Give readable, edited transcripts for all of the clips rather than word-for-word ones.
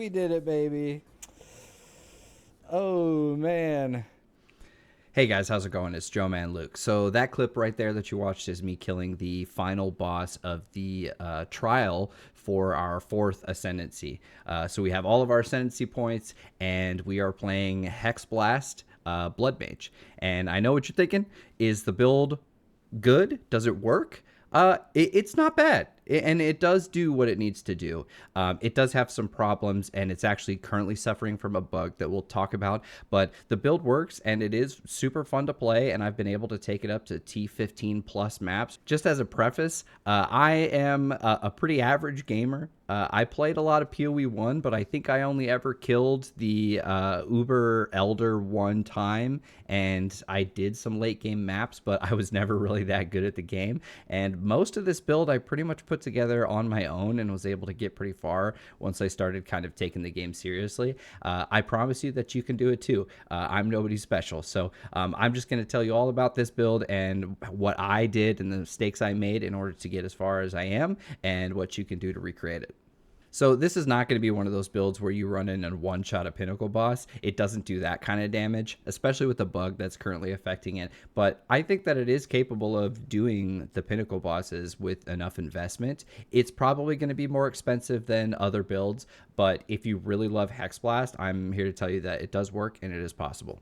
We did it, baby. Oh, man. Hey guys, how's it going? It's Joe Man Luke. So that clip right there that you watched is me killing the final boss of the trial for our 4th Ascendency. So we have all of our Ascendency points, and we are playing Hexblast Blood Mage. And I know what you're thinking. Is the build good? Does it work? It's not bad, and it does do what it needs to do. It does have some problems, and it's actually currently suffering from a bug that we'll talk about, but the build works, and it is super fun to play, and I've been able to take it up to T15 plus maps. Just as a preface, I am a pretty average gamer. I played a lot of POE1, but I think I only ever killed the Uber Elder one time, and I did some late game maps, but I was never really that good at the game. And most of this build I pretty much put together on my own and was able to get pretty far once I started kind of taking the game seriously. I promise you that you can do it too. I'm nobody special, so I'm just going to tell you all about this build and what I did and the mistakes I made in order to get as far as I am, and what you can do to recreate it. So this is not going to be one of those builds where you run in and one-shot a Pinnacle boss. It doesn't do that kind of damage, especially with the bug that's currently affecting it. But I think that it is capable of doing the Pinnacle bosses with enough investment. It's probably going to be more expensive than other builds, but if you really love Hexblast, I'm here to tell you that it does work and it is possible.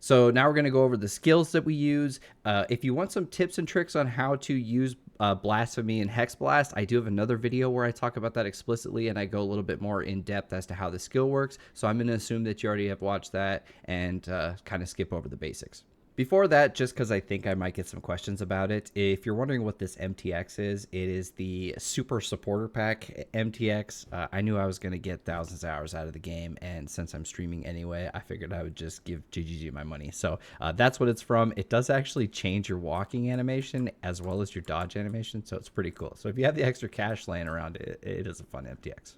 So now we're going to go over the skills that we use. If you want some tips and tricks on how to use Blasphemy and Hexblast, I do have another video where I talk about that explicitly, and I go a little bit more in depth as to how the skill works. So I'm going to assume that you already have watched that and kind of skip over the basics. Before that, just because I think I might get some questions about it, if you're wondering what this MTX is, it is the Super Supporter Pack MTX. I knew I was going to get thousands of hours out of the game, and since I'm streaming anyway, I figured I would just give GGG my money. So that's what it's from. It does actually change your walking animation as well as your dodge animation, so it's pretty cool. So if you have the extra cash laying around, it is a fun MTX.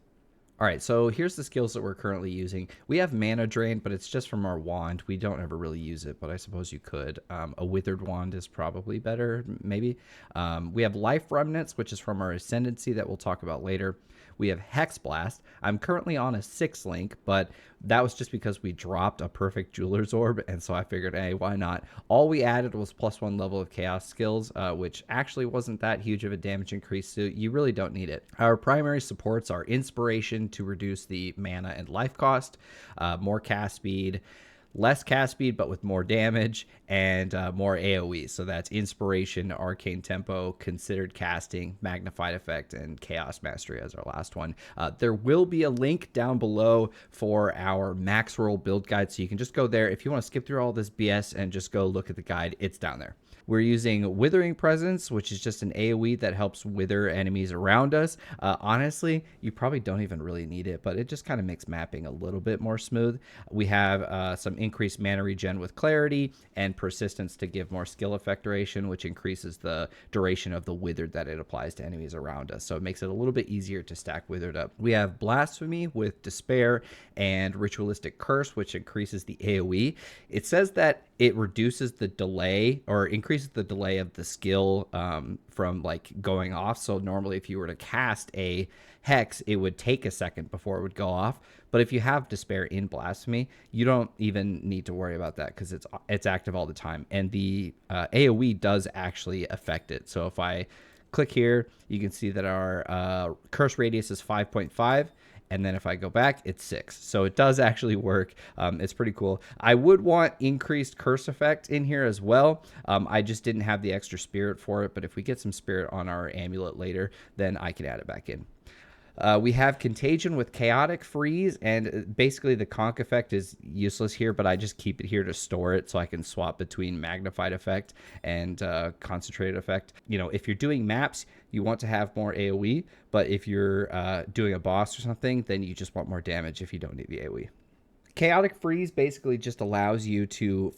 All right, so here's the skills that we're currently using. We have Mana Drain, but it's just from our wand. We don't ever really use it, but I suppose you could. A Withered Wand is probably better, maybe. We have Life Remnants, which is from our Ascendency that we'll talk about later. We have Hexblast. I'm currently on a 6th link, but that was just because we dropped a perfect Jeweler's Orb, and so I figured, hey, why not? All we added was +1 level of Chaos skills, which actually wasn't that huge of a damage increase, so you really don't need it. Our primary supports are Inspiration to reduce the mana and life cost, more cast speed, less cast speed but with more damage, and more AoE. So that's Inspiration, Arcane Tempo, Considered Casting, Magnified Effect, and Chaos Mastery as our last one. There will be a link down below for our Maxroll build guide, so you can just go there. If you want to skip through all this BS and just go look at the guide, it's down there. We're using Withering Presence, which is just an AoE that helps wither enemies around us. Honestly, you probably don't even really need it, but it just kind of makes mapping a little bit more smooth. We have some increased mana regen with Clarity and Persistence to give more skill effect duration, which increases the duration of the withered that it applies to enemies around us. So it makes it a little bit easier to stack withered up. We have Blasphemy with Despair and Ritualistic Curse, which increases the AoE. It says that it reduces the delay or increases the delay of the skill from like going off. So normally if you were to cast a hex, it would take a second before it would go off. But if you have Despair in Blasphemy, you don't even need to worry about that because it's active all the time. And the AoE does actually affect it. So if I click here, you can see that our curse radius is 5.5. And then if I go back, it's 6. So it does actually work. It's pretty cool. I would want increased curse effect in here as well. I just didn't have the extra spirit for it. But if we get some spirit on our amulet later, then I can add it back in. We have Contagion with Chaotic Freeze, and basically the Conk effect is useless here, but I just keep it here to store it so I can swap between Magnified Effect and Concentrated Effect. You know, if you're doing maps, you want to have more AoE, but if you're doing a boss or something, then you just want more damage if you don't need the AoE. Chaotic Freeze basically just allows you to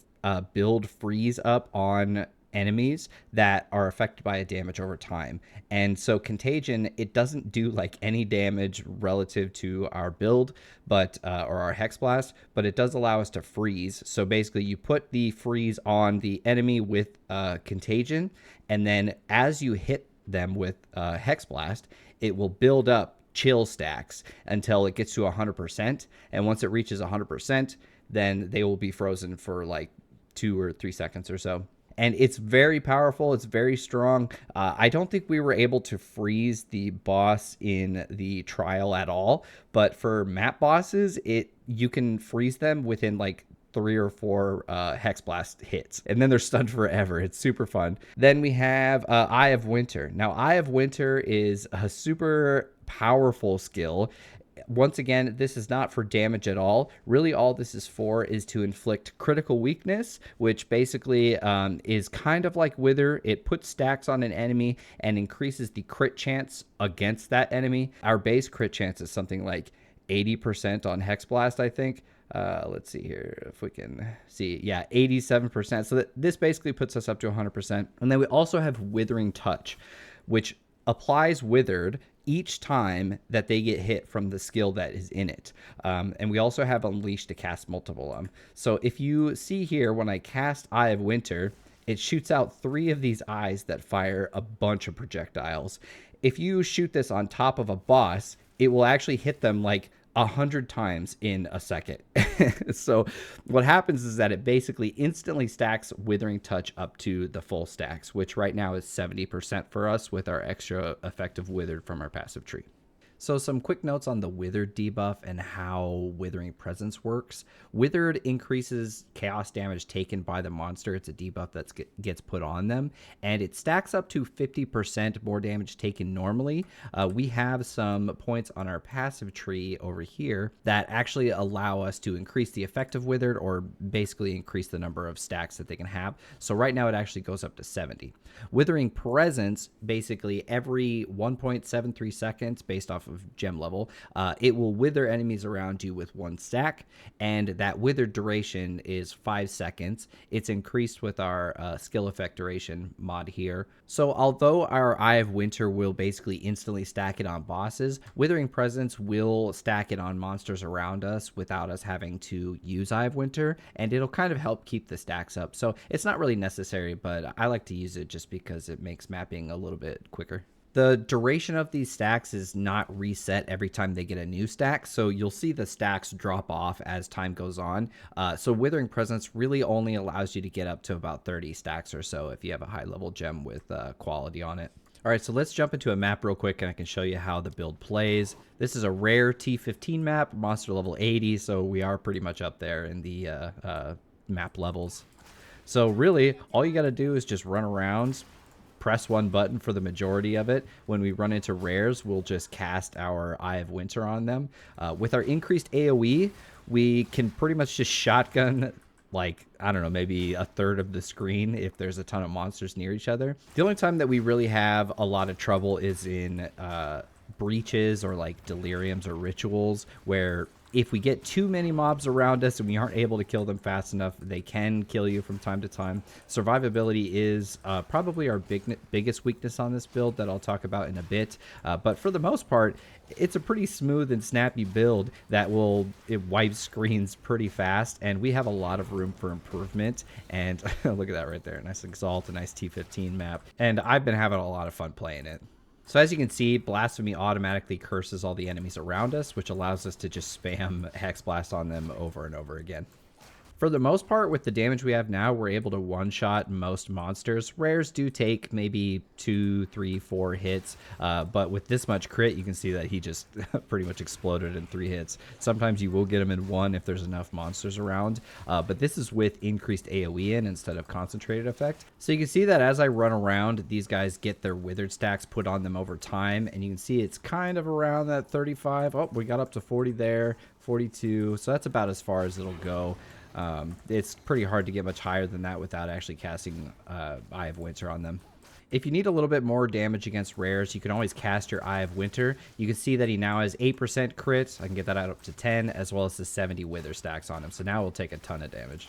build freeze up on enemies that are affected by a damage over time. And so Contagion, it doesn't do like any damage relative to our build, but or our Hexblast, but it does allow us to freeze. So basically you put the freeze on the enemy with Contagion, and then as you hit them with Hexblast, it will build up chill stacks until it gets to 100%. And once it reaches 100%, then they will be frozen for like 2 or 3 seconds or so. And it's very powerful. It's very strong. I don't think we were able to freeze the boss in the trial at all. But for map bosses, you can freeze them within like 3 or 4 Hexblast hits. And then they're stunned forever. It's super fun. Then we have Eye of Winter. Now, Eye of Winter is a super powerful skill. Once again, this is not for damage at all. Really, all this is for is to inflict critical weakness, which basically is kind of like Wither. It puts stacks on an enemy and increases the crit chance against that enemy. Our base crit chance is something like 80% on Hexblast, I think. Let's see here if we can see. Yeah, 87%. So this basically puts us up to 100%. And then we also have Withering Touch, which applies Withered each time that they get hit from the skill that is in it. And we also have Unleash to cast multiple. So if you see here, when I cast Eye of Winter, it shoots out 3 of these eyes that fire a bunch of projectiles. If you shoot this on top of a boss, it will actually hit them like 100 times in a second. So what happens is that it basically instantly stacks Withering Touch up to the full stacks, which right now is 70% for us with our extra effective Withered from our passive tree. So some quick notes on the Withered debuff and how Withering Presence works. Withered increases chaos damage taken by the monster. It's a debuff that gets put on them, and it stacks up to 50% more damage taken normally. We have some points on our passive tree over here that actually allow us to increase the effect of Withered, or basically increase the number of stacks that they can have. So right now it actually goes up to 70. Withering Presence, basically every 1.73 seconds based off of gem level, it will wither enemies around you with 1 stack, and that wither duration is 5 seconds. It's increased with our skill effect duration mod here. So although our Eye of Winter will basically instantly stack it on bosses, Withering Presence will stack it on monsters around us without us having to use Eye of Winter, and it'll kind of help keep the stacks up. So it's not really necessary, but I like to use it just because it makes mapping a little bit quicker. The duration of these stacks is not reset every time they get a new stack, so you'll see the stacks drop off as time goes on. So Withering Presence really only allows you to get up to about 30 stacks or so if you have a high level gem with quality on it. All right, so let's jump into a map real quick and I can show you how the build plays. This is a rare T15 map, monster level 80, so we are pretty much up there in the map levels. So really, all you got to do is just run around, press 1 button for the majority of it. When we run into rares, we'll just cast our Eye of Winter on them. With our increased AoE, we can pretty much just shotgun, like, I don't know, maybe a third of the screen if there's a ton of monsters near each other. The only time that we really have a lot of trouble is in breaches or like deliriums or rituals, where if we get too many mobs around us and we aren't able to kill them fast enough, they can kill you from time to time. Survivability is probably our biggest weakness on this build that I'll talk about in a bit. But for the most part, it's a pretty smooth and snappy build that it wipes screens pretty fast, and we have a lot of room for improvement. And look at that right there. Nice Exalt, a nice T15 map. And I've been having a lot of fun playing it. So as you can see, Blasphemy automatically curses all the enemies around us, which allows us to just spam Hexblast on them over and over again. For the most part, with the damage we have now, we're able to one-shot most monsters. Rares do take maybe 2, 3, 4 hits, but with this much crit, you can see that he just pretty much exploded in 3 hits. Sometimes you will get him in 1 if there's enough monsters around, but this is with increased AoE in instead of concentrated effect. So you can see that as I run around, these guys get their withered stacks put on them over time, and you can see it's kind of around that 35. Oh, we got up to 40 there, 42, so that's about as far as it'll go. It's pretty hard to get much higher than that without actually casting Eye of Winter on them. If you need a little bit more damage against rares, you can always cast your Eye of Winter. You can see that he now has 8% crit. I can get that out up to 10, as well as the 70 wither stacks on him. So now we'll take a ton of damage.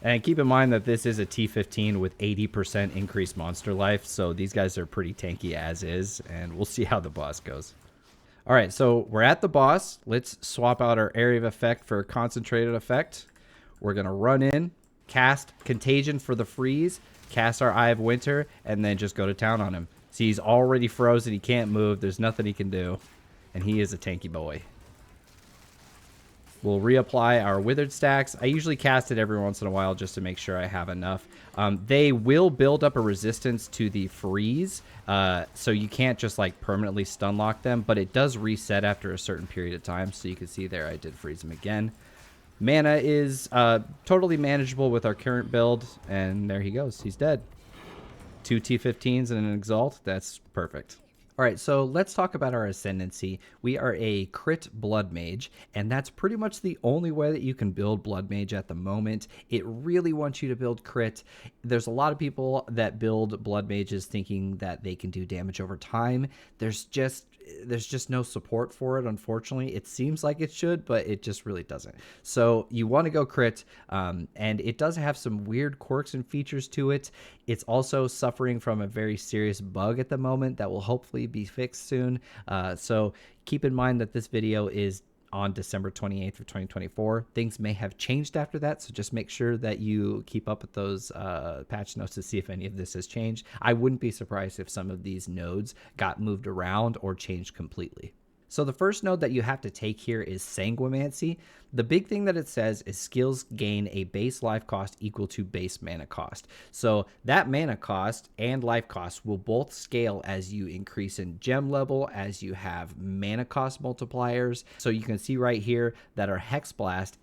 And keep in mind that this is a T15 with 80% increased monster life, so these guys are pretty tanky as is, and we'll see how the boss goes. All right, so we're at the boss. Let's swap out our area of effect for a concentrated effect. We're going to run in, cast Contagion for the freeze, cast our Eye of Winter, and then just go to town on him. See, he's already frozen. He can't move. There's nothing he can do. And he is a tanky boy. We'll reapply our Withered stacks. I usually cast it every once in a while just to make sure I have enough. They will build up a resistance to the freeze, so you can't just like permanently stun lock them, but it does reset after a certain period of time. So you can see there I did freeze him again. Mana is totally manageable with our current build, and there he goes. He's dead. 2 T15s and an Exalt. That's perfect. All right, so let's talk about our Ascendency. We are a crit Blood Mage, and that's pretty much the only way that you can build Blood Mage at the moment. It really wants you to build crit. There's a lot of people that build Blood Mages thinking that they can do damage over time. There's just no support for it, unfortunately. It seems like it should, but it just really doesn't. So you want to go crit, and it does have some weird quirks and features to it. It's also suffering from a very serious bug at the moment that will hopefully be fixed soon. So keep in mind that this video is on December 28th of 2024. Things may have changed after that, so just make sure that you keep up with those patch notes to see if any of this has changed. I wouldn't be surprised if some of these nodes got moved around or changed completely. So the first node that you have to take here is Sanguimancy. The big thing that it says is skills gain a base life cost equal to base mana cost. So that mana cost and life cost will both scale as you increase in gem level, as you have mana cost multipliers. So you can see right here that our Hexblast,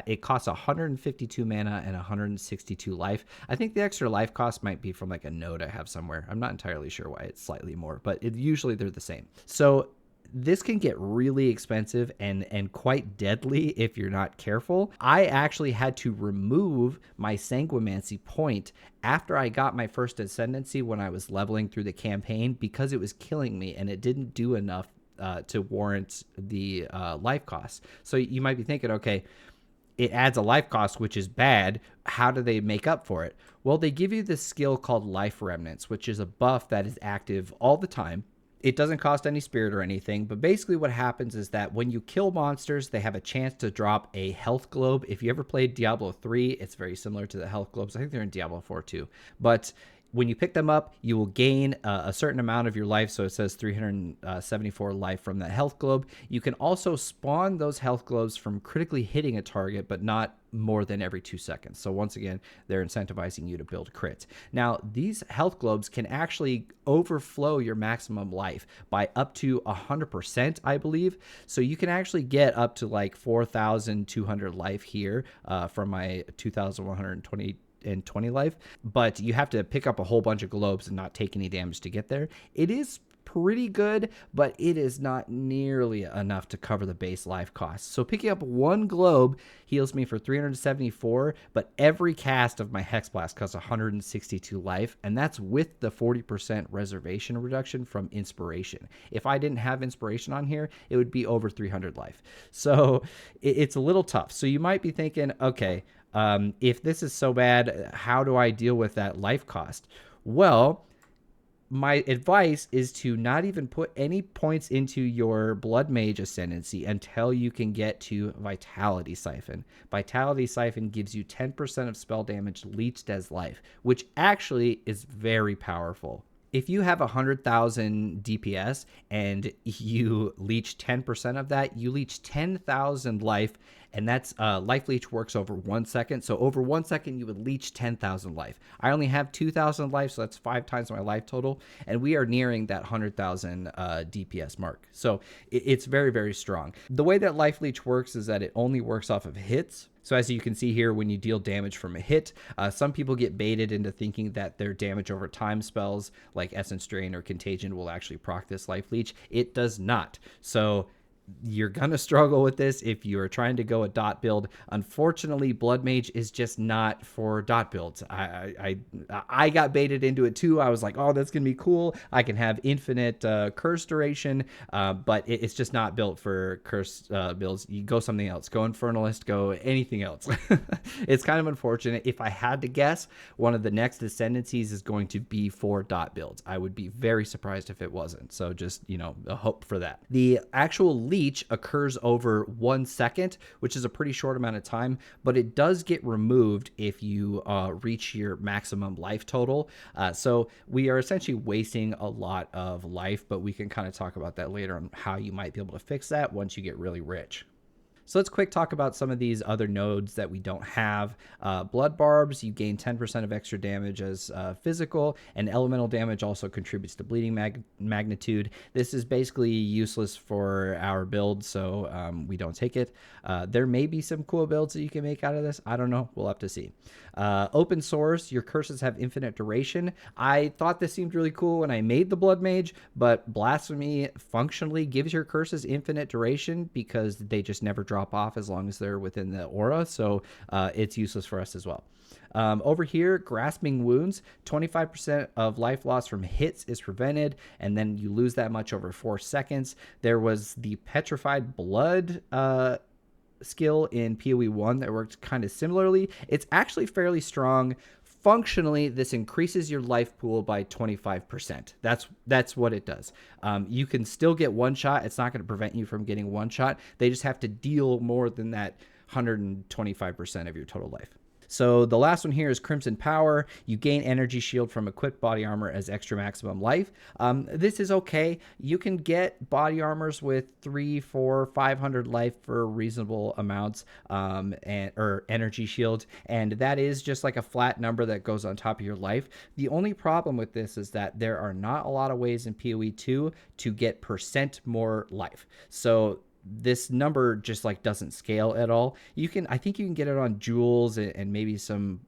it costs 152 mana and 162 life. I think the extra life cost might be from like a node I have somewhere. I'm not entirely sure why it's slightly more, but usually they're the same. So this can get really expensive and quite deadly if you're not careful. I actually had to remove my Sanguimancy point after I got my first Ascendency when I was leveling through the campaign because it was killing me and it didn't do enough to warrant the life cost. So you might be thinking, okay, it adds a life cost, which is bad. How do they make up for it? Well, they give you this skill called Life Remnants, which is a buff that is active all the time. It doesn't cost any spirit or anything, but basically what happens is that when you kill monsters, they have a chance to drop a health globe. If you ever played Diablo 3, it's very similar to the health globes. I think they're in Diablo 4 too. But when you pick them up, you will gain a certain amount of your life. So it says 374 life from that health globe. You can also spawn those health globes from critically hitting a target, but not more than every 2 seconds. So once again, they're incentivizing you to build crits. Now, these health globes can actually overflow your maximum life by up to 100%, I believe. So you can actually get up to like 4,200 life here from my 2,120 and 20 life, but you have to pick up a whole bunch of globes and not take any damage to get there. It is pretty good, but it is not nearly enough to cover the base life cost. So picking up one globe heals me for 374, but every cast of my Hexblast costs 162 life, and that's with the 40% reservation reduction from Inspiration. If I didn't have Inspiration on here, it would be over 300 life. So it's a little tough. So you might be thinking, okay, if this is so bad, how do I deal with that life cost? Well, my advice is to not even put any points into your Blood Mage Ascendancy until you can get to Vitality Siphon. Vitality Siphon gives you 10% of spell damage leached as life, which actually is very powerful. If you have 100,000 DPS and you leech 10% of that, you leech 10,000 life, and that's life leech works over 1 second. So over 1 second, you would leech 10,000 life. I only have 2,000 life, so that's 5 times my life total, and we are nearing that 100,000 DPS mark. So it's very, very strong. The way that life leech works is that it only works off of hits. So as you can see here, when you deal damage from a hit, some people get baited into thinking that their damage over time spells like Essence Drain or Contagion will actually proc this life leech. It does not. So you're going to struggle with this if you're trying to go a dot build. Unfortunately, Blood Mage is just not for dot builds. I got baited into it too. I was like, oh, that's going to be cool. I can have infinite curse duration, but it's just not built for curse builds. You go something else. Go Infernalist, go anything else. It's kind of unfortunate. If I had to guess, one of the next Ascendancies is going to be for dot builds. I would be very surprised if it wasn't. So just, you know, a hope for that. The actual leech leech occurs over 1 second, which is a pretty short amount of time, but it does get removed if you reach your maximum life total. So we are essentially wasting a lot of life, but we can kind of talk about that later on how you might be able to fix that once you get really rich. So let's quick talk about some of these other nodes that we don't have. Blood Barbs, you gain 10% of extra damage as physical, and elemental damage also contributes to bleeding magnitude. This is basically useless for our build, so we don't take it. There may be some cool builds that you can make out of this. I don't know. We'll have to see. Open Source, your curses have infinite duration. I thought this seemed really cool when I made the Blood Mage, but Blasphemy functionally gives your curses infinite duration because they just never drop off as long as they're within the aura, so it's useless for us as well. Over here, Grasping Wounds, 25% of life loss from hits is prevented, and then you lose that much over 4 seconds. There was the Petrified Blood skill in POE1 that worked kind of similarly. It's actually fairly strong. Functionally, this increases your life pool by 25%. That's what it does. You can still get one shot. It's not going to prevent you from getting one shot. They just have to deal more than that 125% of your total life. So the last one here is Crimson Power. You gain energy shield from equipped body armor as extra maximum life. This is okay. You can get body armors with 300, 400, 500 life for reasonable amounts, or energy shield, and that is just like a flat number that goes on top of your life. The only problem with this is that there are not a lot of ways in POE2 to get % more life. So this number just like doesn't scale at all. I think you can get it on jewels and maybe some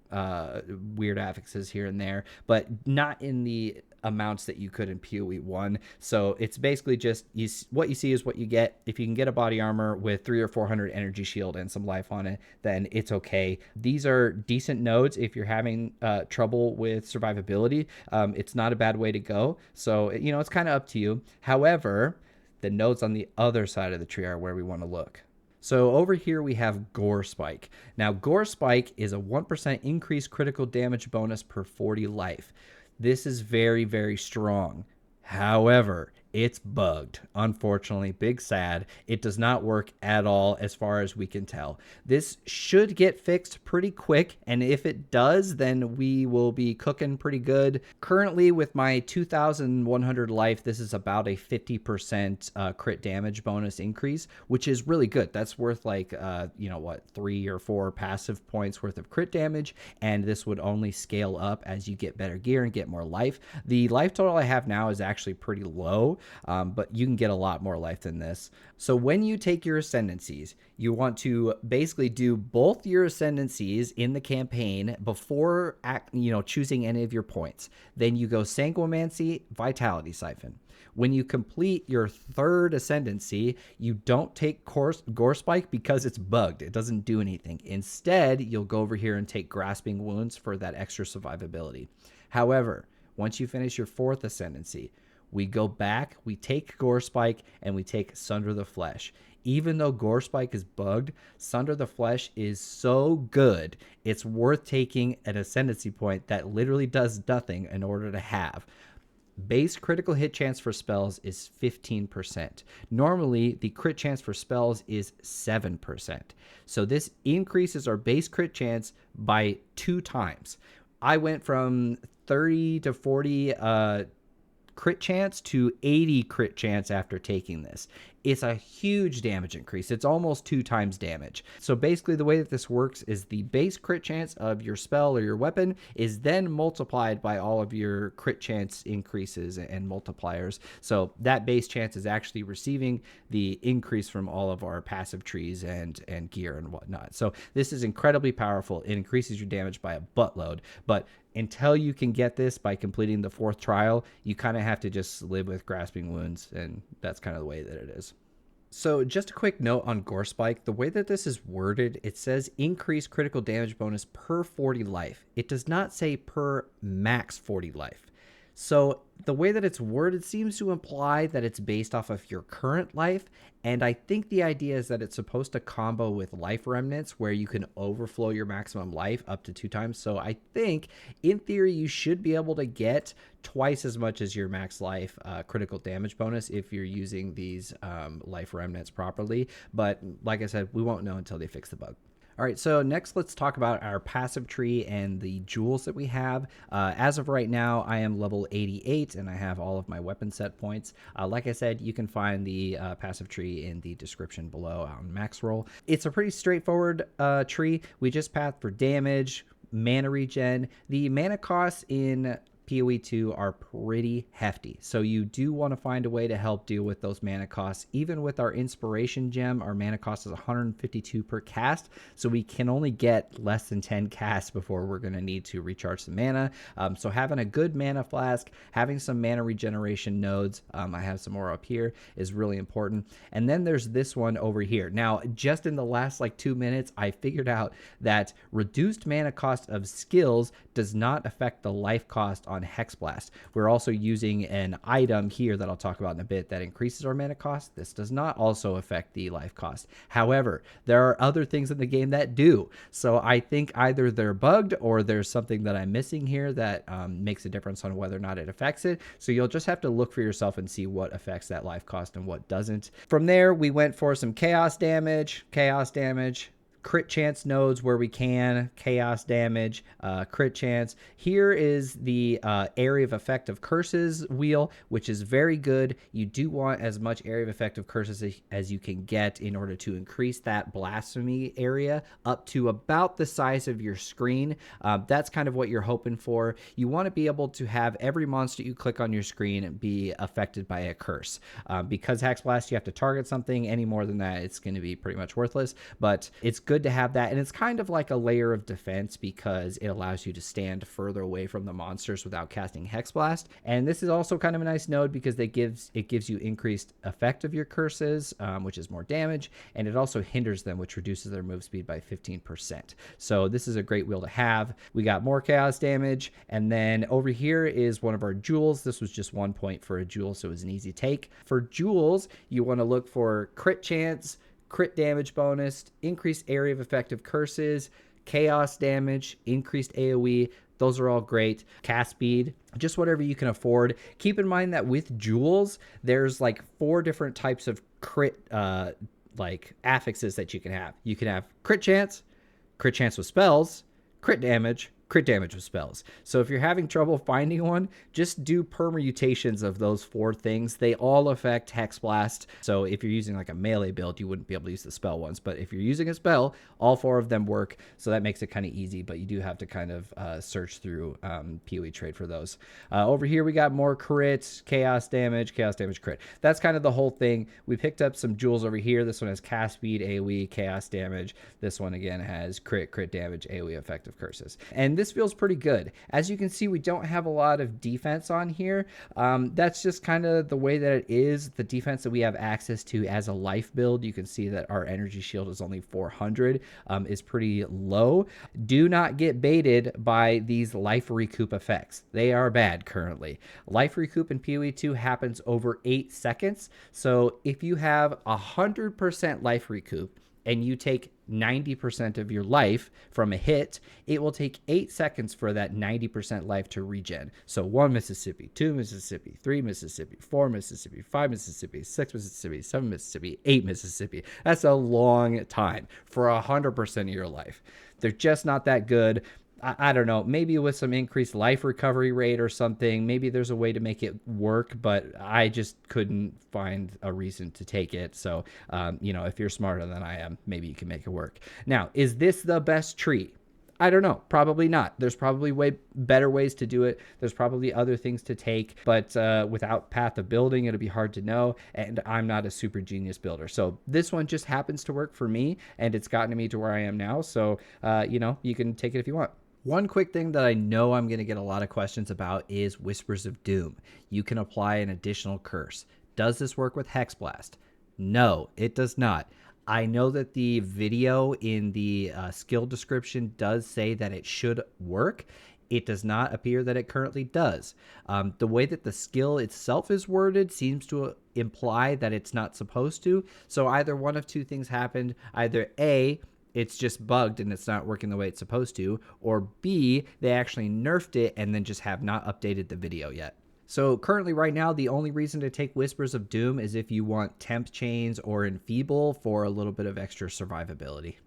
weird affixes here and there, but not in the amounts that you could in POE1. So it's basically just what you see is what you get. If you can get a body armor with 300 or 400 energy shield and some life on it, then it's okay. These are decent nodes if you're having trouble with survivability. It's not a bad way to go. So, it's kind of up to you. However, the nodes on the other side of the tree are where we want to look. So over here we have Gore Spike. Now Gore Spike is a 1% increased critical damage bonus per 40 life. This is very, very strong. However, it's bugged. Unfortunately, big sad. It does not work at all as far as we can tell. This should get fixed pretty quick, and if it does, then we will be cooking pretty good. Currently, with my 2,100 life, this is about a 50% crit damage bonus increase, which is really good. That's worth like, 3 or 4 passive points worth of crit damage, and this would only scale up as you get better gear and get more life. The life total I have now is actually pretty low, but you can get a lot more life than this. So when you take your Ascendancies, you want to basically do both your Ascendancies in the campaign before choosing any of your points. Then you go Sanguimancy, Vitality Siphon. When you complete your third Ascendancy, you don't take Gore Spike because it's bugged. It doesn't do anything. Instead, you'll go over here and take Grasping Wounds for that extra survivability. However, once you finish your fourth Ascendancy, we go back, we take Gore Spike, and we take Sunder the Flesh. Even though Gore Spike is bugged, Sunder the Flesh is so good, it's worth taking an Ascendancy point that literally does nothing in order to have. Base critical hit chance for spells is 15%. Normally, the crit chance for spells is 7%. So this increases our base crit chance by 2 times. I went from 30 to 40 crit chance to 80 crit chance after taking this. It's a huge damage increase. It's almost 2 times damage. So basically the way that this works is the base crit chance of your spell or your weapon is then multiplied by all of your crit chance increases and multipliers. So that base chance is actually receiving the increase from all of our passive trees and gear and whatnot. So this is incredibly powerful. It increases your damage by a buttload, but until you can get this by completing the 4th trial, you kind of have to just live with Grasping Wounds, and that's kind of the way that it is. So just a quick note on Gore Spike. The way that this is worded, it says increase critical damage bonus per 40 life. It does not say per max 40 life. So the way that it's worded seems to imply that it's based off of your current life. And I think the idea is that it's supposed to combo with life remnants where you can overflow your maximum life up to 2 times. So I think in theory, you should be able to get twice as much as your max life critical damage bonus if you're using these life remnants properly. But like I said, we won't know until they fix the bug. All right, so next let's talk about our passive tree and the jewels that we have. As of right now, I am level 88 and I have all of my weapon set points. Like I said, you can find the passive tree in the description below on Maxroll. It's a pretty straightforward tree. We just path for damage, mana regen. The mana costs in POE2 are pretty hefty. So you do want to find a way to help deal with those mana costs. Even with our inspiration gem, our mana cost is 152 per cast. So we can only get less than 10 casts before we're going to need to recharge some mana. So having a good mana flask, having some mana regeneration nodes, I have some more up here, is really important. And then there's this one over here. Now, just in the last like 2 minutes, I figured out that reduced mana cost of skills does not affect the life cost on Hexblast. We're also using an item here that I'll talk about in a bit that increases our mana cost. This does not also affect the life cost. However, there are other things in the game that do. So I think either they're bugged or there's something that I'm missing here that makes a difference on whether or not it affects it. So you'll just have to look for yourself and see what affects that life cost and what doesn't. From there, we went for some chaos damage, crit chance nodes where we can, chaos damage, crit chance. Here is the area of effect of curses wheel, which is very good. You do want as much area of effect of curses as you can get in order to increase that blasphemy area up to about the size of your screen. That's kind of what you're hoping for. You want to be able to have every monster you click on your screen be affected by a curse. Because Hexblast, you have to target something. Any more than that, it's going to be pretty much worthless, but it's good to have that, and it's kind of like a layer of defense because it allows you to stand further away from the monsters without casting Hexblast. And this is also kind of a nice node because it gives you increased effect of your curses, which is more damage, and it also hinders them, which reduces their move speed by 15%. So this is a great wheel to have. We got more chaos damage, and then over here is one of our jewels. This was just 1 point for a jewel, so it was an easy take. For jewels, you want to look for crit chance, crit damage bonus, increased area of effective curses, chaos damage, increased AoE. Those are all great. Cast speed, just whatever you can afford. Keep in mind that with jewels, there's like 4 different types of crit like affixes that you can have. You can have crit chance with spells, crit damage with spells. So if you're having trouble finding one, just do permutations of those 4 things. They all affect Hexblast. So if you're using like a melee build, you wouldn't be able to use the spell ones. But if you're using a spell, all 4 of them work. So that makes it kind of easy, but you do have to kind of search through PoE trade for those. Over here, we got more crits, chaos damage, crit. That's kind of the whole thing. We picked up some jewels over here. This one has cast speed, AoE, chaos damage. This one again has crit damage, AoE, effective curses. And this feels pretty good. As you can see, we don't have a lot of defense on here. That's just kind of the way that it is. The defense that we have access to as a life build, you can see that our energy shield is only 400, is pretty low. Do not get baited by these life recoup effects. They are bad currently. Life recoup in PoE2 happens over 8 seconds. So if you have 100% life recoup and you take 90% of your life from a hit, it will take 8 seconds for that 90% life to regen. So 1 Mississippi, 2 Mississippi, 3 Mississippi, 4 Mississippi, 5 Mississippi, 6 Mississippi, 7 Mississippi, 8 Mississippi. That's a long time for 100% of your life. They're just not that good. I don't know, maybe with some increased life recovery rate or something, maybe there's a way to make it work, but I just couldn't find a reason to take it. So, if you're smarter than I am, maybe you can make it work. Now, is this the best tree? I don't know. Probably not. There's probably way better ways to do it. There's probably other things to take, but without path of building, it'll be hard to know. And I'm not a super genius builder. So this one just happens to work for me, and it's gotten me to where I am now. So, you can take it if you want. One quick thing that I know I'm going to get a lot of questions about is Whispers of Doom. You can apply an additional curse. Does this work with Hexblast? No, it does not. I know that the video in the skill description does say that it should work. It does not appear that it currently does. The way that the skill itself is worded seems to imply that it's not supposed to. So either one of two things happened. Either A, it's just bugged and it's not working the way it's supposed to, or B, they actually nerfed it and then just have not updated the video yet. So currently right now, the only reason to take Whispers of Doom is if you want Temp Chains or Enfeeble for a little bit of extra survivability.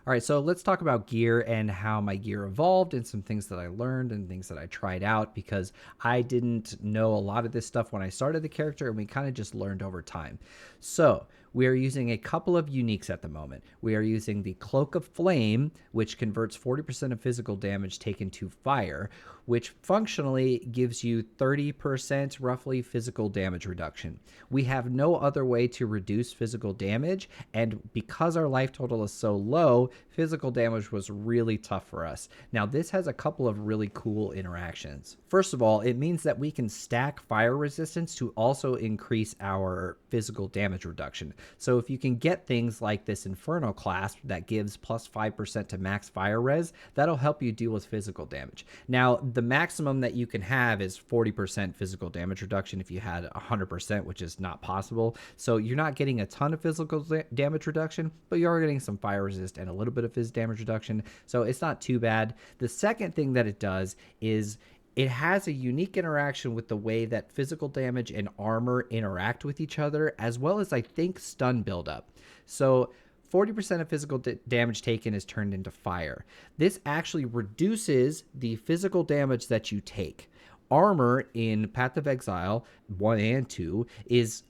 All right, so let's talk about gear and how my gear evolved and some things that I learned and things that I tried out, because I didn't know a lot of this stuff when I started the character and we kind of just learned over time. So we are using a couple of uniques at the moment. We are using the Cloak of Flame, which converts 40% of physical damage taken to fire, which functionally gives you 30% roughly physical damage reduction. We have no other way to reduce physical damage, and because our life total is so low, physical damage was really tough for us. Now, this has a couple of really cool interactions. First of all, it means that we can stack fire resistance to also increase our physical damage reduction. So if you can get things like this Inferno Clasp that gives plus 5% to max fire res, that'll help you deal with physical damage. Now, the maximum that you can have is 40% physical damage reduction if you had 100%, which is not possible. So you're not getting a ton of physical damage reduction, but you are getting some fire resist and a little bit of phys damage reduction. So it's not too bad. The second thing that it does is it has a unique interaction with the way that physical damage and armor interact with each other, as well as, I think, stun buildup. So 40% of physical damage taken is turned into fire. This actually reduces the physical damage that you take. Armor in Path of Exile 1 and 2 is...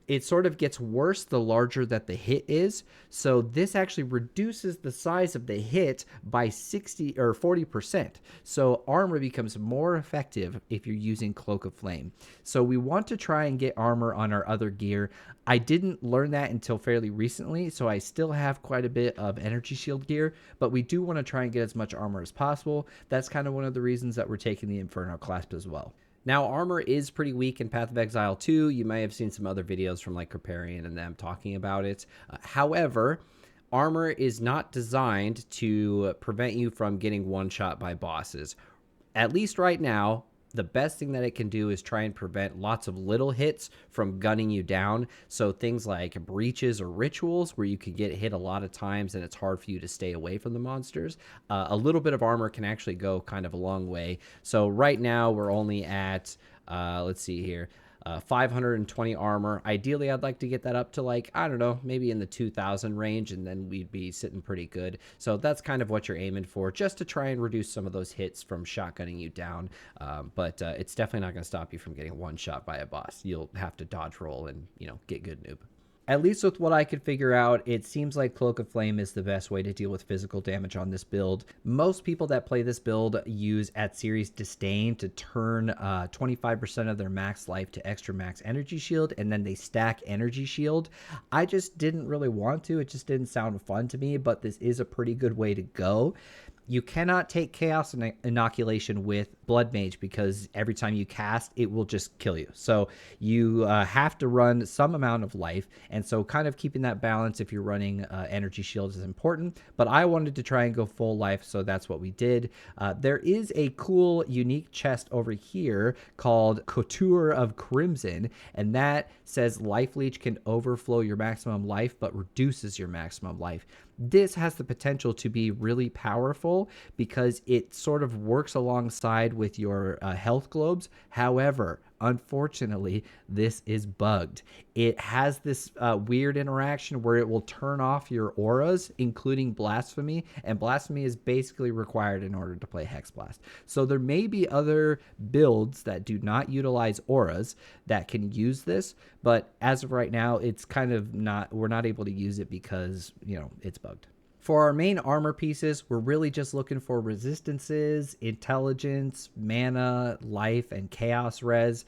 it sort of gets worse the larger that the hit is. So this actually reduces the size of the hit by 60 or 40%. So armor becomes more effective if you're using Cloak of Flame. So we want to try and get armor on our other gear. I didn't learn that until fairly recently, so I still have quite a bit of energy shield gear, but we do want to try and get as much armor as possible. That's kind of one of the reasons that we're taking the Inferno Clasp as well. Now, armor is pretty weak in Path of Exile 2. You may have seen some other videos from like Kripparrian and them talking about it. However, armor is not designed to prevent you from getting one-shot by bosses. At least right now, the best thing that it can do is try and prevent lots of little hits from gunning you down. So things like breaches or rituals where you could get hit a lot of times and it's hard for you to stay away from the monsters. A little bit of armor can actually go kind of a long way. So right now we're only at, let's see here, 520 armor. Ideally, I'd like to get that up to, like, I don't know, maybe in the 2,000 range, and then we'd be sitting pretty good. So that's kind of what you're aiming for, just to try and reduce some of those hits from shotgunning you down. But it's definitely not going to stop you from getting one shot by a boss. You'll have to dodge roll and, you know, get good noob. At least with what I could figure out, it seems like Cloak of Flame is the best way to deal with physical damage on this build. Most people that play this build use at Series Disdain to turn 25% of their max life to extra max energy shield, and then they stack energy shield. I just didn't really want to. It just didn't sound fun to me, but this is a pretty good way to go. You cannot take Chaos Inoculation with Blood Mage because every time you cast, it will just kill you. So you have to run some amount of life, and so kind of keeping that balance if you're running Energy Shield is important, but I wanted to try and go full life, so that's what we did. There is a cool, unique chest over here called Couture of Crimson, and that says Life Leech can overflow your maximum life, but reduces your maximum life. This has the potential to be really powerful because it sort of works alongside with your health globes. However, unfortunately, this is bugged. It has this weird interaction where it will turn off your auras, including Blasphemy, and Blasphemy is basically required in order to play Hexblast. So there may be other builds that do not utilize auras that can use this, but as of right now, it's kind of not, we're not able to use it because, you know, it's bugged. For our main armor pieces, we're really just looking for resistances, intelligence, mana, life, and chaos res.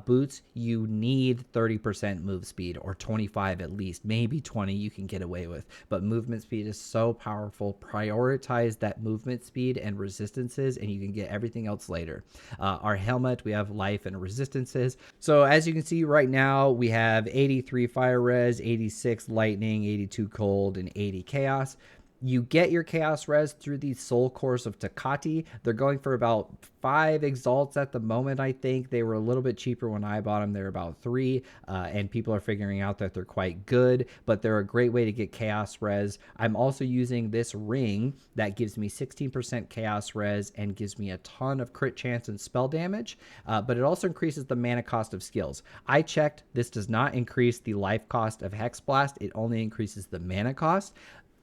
Boots, you need 30% move speed, or 25 at least, maybe 20 you can get away with. But movement speed is so powerful. Prioritize that movement speed and resistances, and you can get everything else later. Our helmet, we have life and resistances. So as you can see right now, we have 83 fire res, 86 lightning, 82 cold, and 80 chaos. You get your Chaos Res through the Soul Cores of Takati. They're going for about 5 exalts at the moment, I think. They were a little bit cheaper when I bought them. They're about 3, and people are figuring out that they're quite good, but they're a great way to get Chaos Res. I'm also using this ring that gives me 16% Chaos Res and gives me a ton of crit chance and spell damage, but it also increases the mana cost of skills. I checked. This does not increase the life cost of Hexblast. It only increases the mana cost.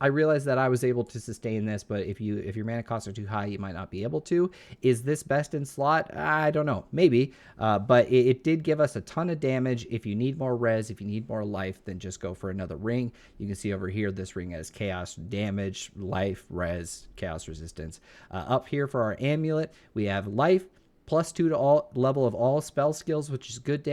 I realized that I was able to sustain this, but if your mana costs are too high, you might not be able to. Is this best in slot? I don't know. Maybe. But it did give us a ton of damage. If you need more res, if you need more life, then just go for another ring. You can see over here, this ring has chaos damage, life, res, chaos resistance. Up here for our amulet, we have life, +2 to all level of all spell skills, which is a good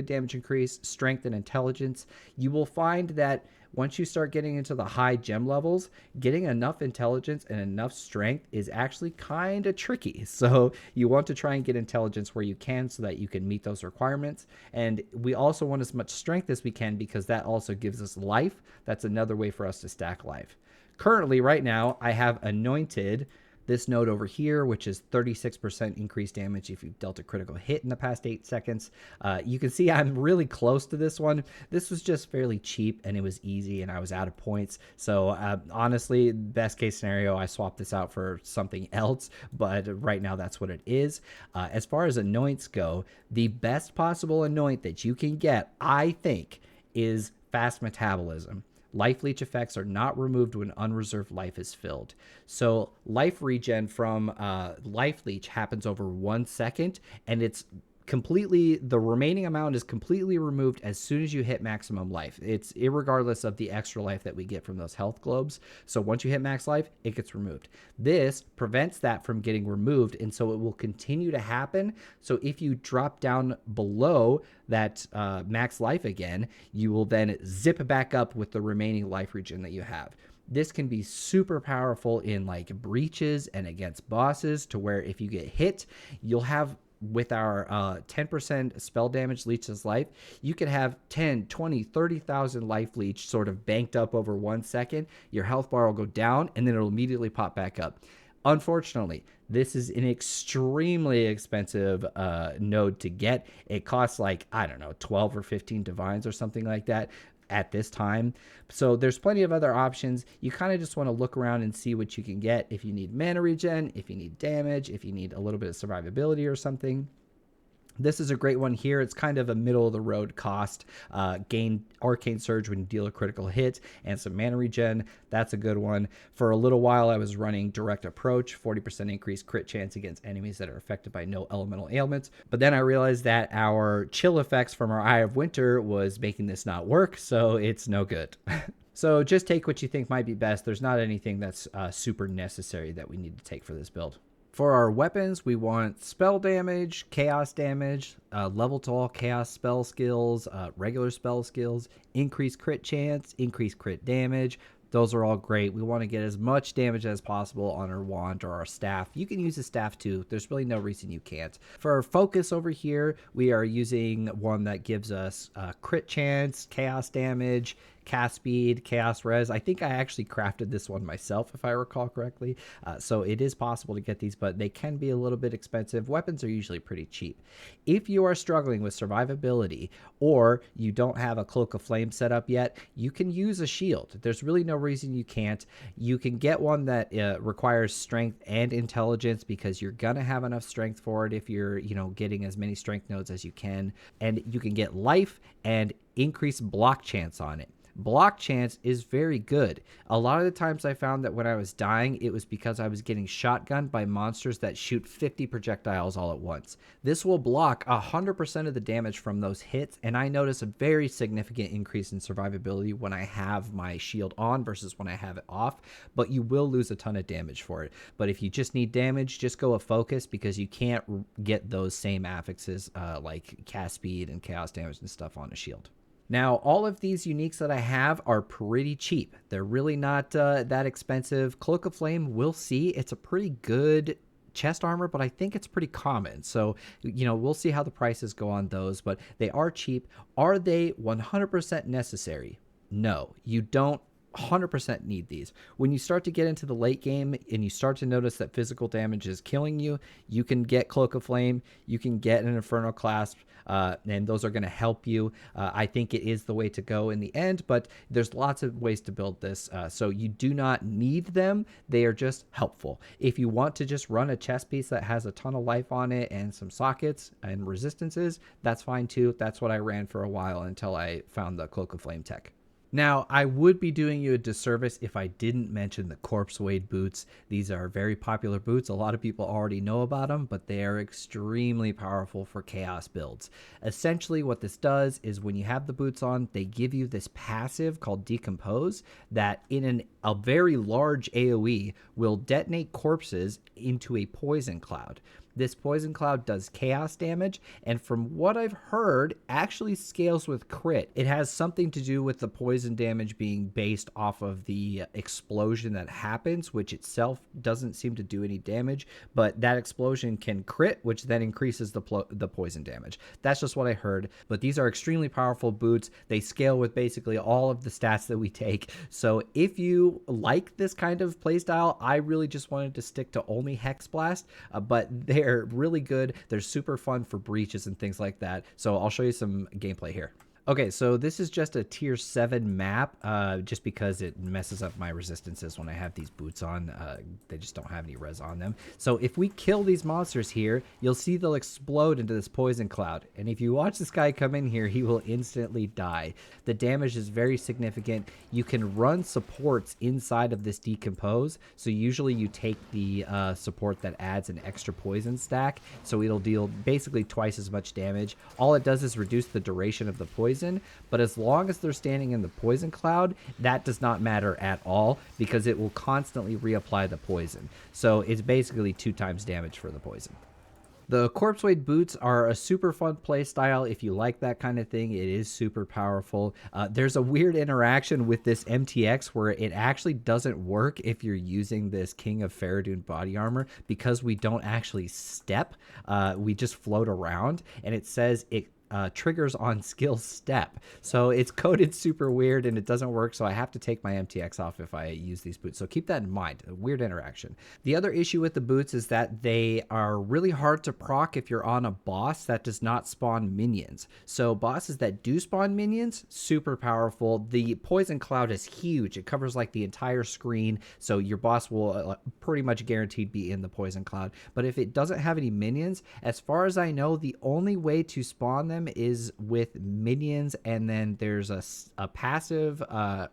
damage increase, strength and intelligence. You will find that once you start getting into the high gem levels, getting enough intelligence and enough strength is actually kind of tricky. So you want to try and get intelligence where you can so that you can meet those requirements. And we also want as much strength as we can because that also gives us life. That's another way for us to stack life. Currently, right now, I have anointed this node over here, which is 36% increased damage if you've dealt a critical hit in the past 8 seconds. You can see I'm really close to this one. This was just fairly cheap and it was easy and I was out of points. So honestly, best case scenario, I swapped this out for something else, but right now that's what it is. As far as anoints go, the best possible anoint that you can get, I think, is fast metabolism. Life leech effects are not removed when unreserved life is filled. So life regen from life leech happens over 1 second, and it's completely, the remaining amount is completely removed as soon as you hit maximum life. It's irregardless of the extra life that we get from those health globes. So once you hit max life, it gets removed. This prevents that from getting removed, and so it will continue to happen. So if you drop down below that max life again, you will then zip back up with the remaining life regen that you have. This can be super powerful in like breaches and against bosses, to where if you get hit, you'll have, with our 10% spell damage leeches life, you can have 10, 20, 30,000 life leech sort of banked up over 1 second. Your health bar will go down and then it'll immediately pop back up. Unfortunately, this is an extremely expensive node to get. It costs like, I don't know, 12 or 15 divines or something like that at this time. So there's plenty of other options. You kind of just want to look around and see what you can get. If you need mana regen, if you need damage, if you need a little bit of survivability or something, this is a great one here. It's kind of a middle of the road cost. Gain Arcane Surge when you deal a critical hit and some mana regen. That's a good one. For a little while, I was running Direct Approach, 40% increased crit chance against enemies that are affected by no elemental ailments. But then I realized that our chill effects from our Eye of Winter was making this not work, so it's no good. So just take what you think might be best. There's not anything that's super necessary that we need to take for this build. For our weapons, we want spell damage, chaos damage, level to all chaos spell skills, regular spell skills, increased crit chance, increased crit damage. Those are all great. We want to get as much damage as possible on our wand or our staff. You can use a staff too. There's really no reason you can't. For our focus over here, we are using one that gives us crit chance, chaos damage, cast speed, chaos res. I think I actually crafted this one myself, if I recall correctly. So it is possible to get these, but they can be a little bit expensive. Weapons are usually pretty cheap. If you are struggling with survivability, or you don't have a Cloak of Flame set up yet, you can use a shield. There's really no reason you can't. You can get one that requires strength and intelligence, because you're gonna have enough strength for it if you're, getting as many strength nodes as you can. And you can get life and increase block chance on it. Block chance is very good. A lot of the times I found that when I was dying, it was because I was getting shotgunned by monsters that shoot 50 projectiles all at once. This will block 100% of the damage from those hits, and I notice a very significant increase in survivability when I have my shield on versus when I have it off, but you will lose a ton of damage for it. But if you just need damage, just go a focus, because you can't get those same affixes like cast speed and chaos damage and stuff on a shield. Now, all of these uniques that I have are pretty cheap. They're really not that expensive. Cloak of Flame, we'll see. It's a pretty good chest armor, but I think it's pretty common. So, we'll see how the prices go on those, but they are cheap. Are they 100% necessary? No, you don't 100% need these. When you start to get into the late game and you start to notice that physical damage is killing you, you can get Cloak of Flame, you can get an Infernal Clasp, and those are going to help you. I think it is the way to go in the end, but there's lots of ways to build this, so you do not need them. They are just helpful. If you want to just run a chess piece that has a ton of life on it and some sockets and resistances, that's fine too. That's what I ran for a while until I found the Cloak of Flame tech. Now, I would be doing you a disservice if I didn't mention the Corpse Wade boots. These are very popular boots. A lot of people already know about them, but they are extremely powerful for chaos builds. Essentially, what this does is when you have the boots on, they give you this passive called Decompose that in a very large AoE will detonate corpses into a poison cloud. This poison cloud does chaos damage, and from what I've heard, actually scales with crit. It has something to do with the poison damage being based off of the explosion that happens, which itself doesn't seem to do any damage, but that explosion can crit, which then increases the poison damage. That's just what I heard, but these are extremely powerful boots. They scale with basically all of the stats that we take, so if you like this kind of playstyle, I really just wanted to stick to only Hexblast, but they're really good. They're super fun for breaches and things like that. So I'll show you some gameplay here. Okay, so this is just a tier 7 map, just because it messes up my resistances when I have these boots on. They just don't have any res on them. So if we kill these monsters here, you'll see they'll explode into this poison cloud. And if you watch this guy come in here, he will instantly die. The damage is very significant. You can run supports inside of this Decompose. So usually you take the support that adds an extra poison stack. So it'll deal basically twice as much damage. All it does is reduce the duration of the poison. But as long as they're standing in the poison cloud, that does not matter at all because it will constantly reapply the poison. So it's basically 2 times damage for the poison. The Corpse Wade boots are a super fun play style. If you like that kind of thing, it is super powerful. There's a weird interaction with this MTX where it actually doesn't work if you're using this King of Faradun body armor because we don't actually step. We just float around, and it says it triggers on skill step. So it's coded super weird and it doesn't work. So I have to take my MTX off if I use these boots. So keep that in mind. A weird interaction. The other issue with the boots is that they are really hard to proc if you're on a boss that does not spawn minions. So bosses that do spawn minions, super powerful. The poison cloud is huge. It covers like the entire screen. So your boss will pretty much guaranteed be in the poison cloud. But if it doesn't have any minions, as far as I know, the only way to spawn them is with minions, and then there's a passive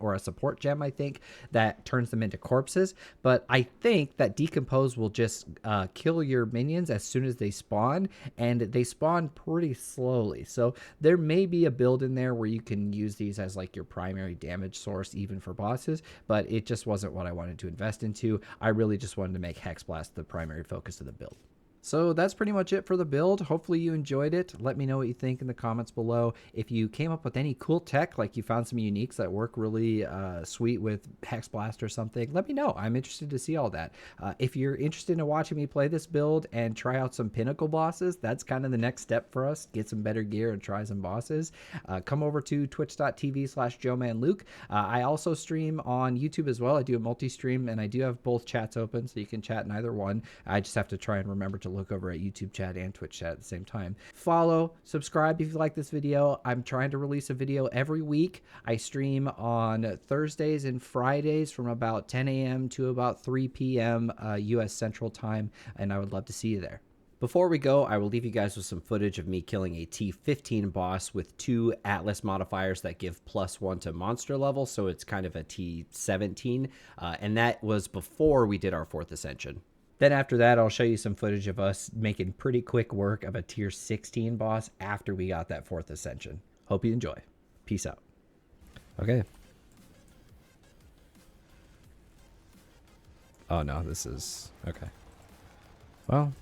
or a support gem, I think, that turns them into corpses. But I think that Decompose will just kill your minions as soon as they spawn, and they spawn pretty slowly. So there may be a build in there where you can use these as like your primary damage source even for bosses, but it just wasn't what I wanted to invest into. I really just wanted to make Hexblast the primary focus of the build. So that's pretty much it for the build. Hopefully you enjoyed it. Let me know what you think in the comments below. If you came up with any cool tech, like you found some uniques that work really sweet with Hexblast or something, let me know. I'm interested to see all that. If you're interested in watching me play this build and try out some pinnacle bosses, that's kind of the next step for us. Get some better gear and try some bosses. Come over to twitch.tv/JoeManLuke. I also stream on YouTube as well. I do a multi-stream, and I do have both chats open, so you can chat in either one. I just have to try and remember to look over at YouTube chat and Twitch chat at the same time. Follow, subscribe if you like this video. I'm trying to release a video every week. I stream on Thursdays and Fridays from about 10 a.m. to about 3 p.m. U.S. Central Time, and I would love to see you there. Before we go, I will leave you guys with some footage of me killing a T15 boss with 2 Atlas modifiers that give +1 to monster level, so it's kind of a T17, and that was before we did our 4th Ascension. Then after that, I'll show you some footage of us making pretty quick work of a tier 16 boss after we got that 4th Ascension. Hope you enjoy. Peace out. Okay. Oh no, this is... okay. Well...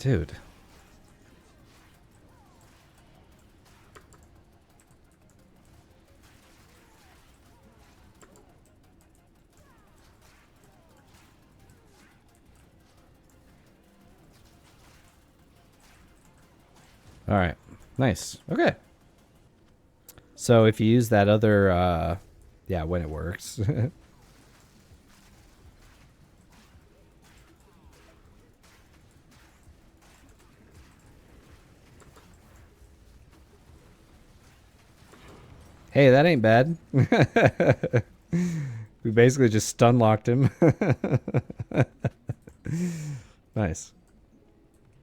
Dude. All right. Nice. Okay. So if you use that other, yeah, when it works. Hey, that ain't bad. We basically just stun locked him. Nice.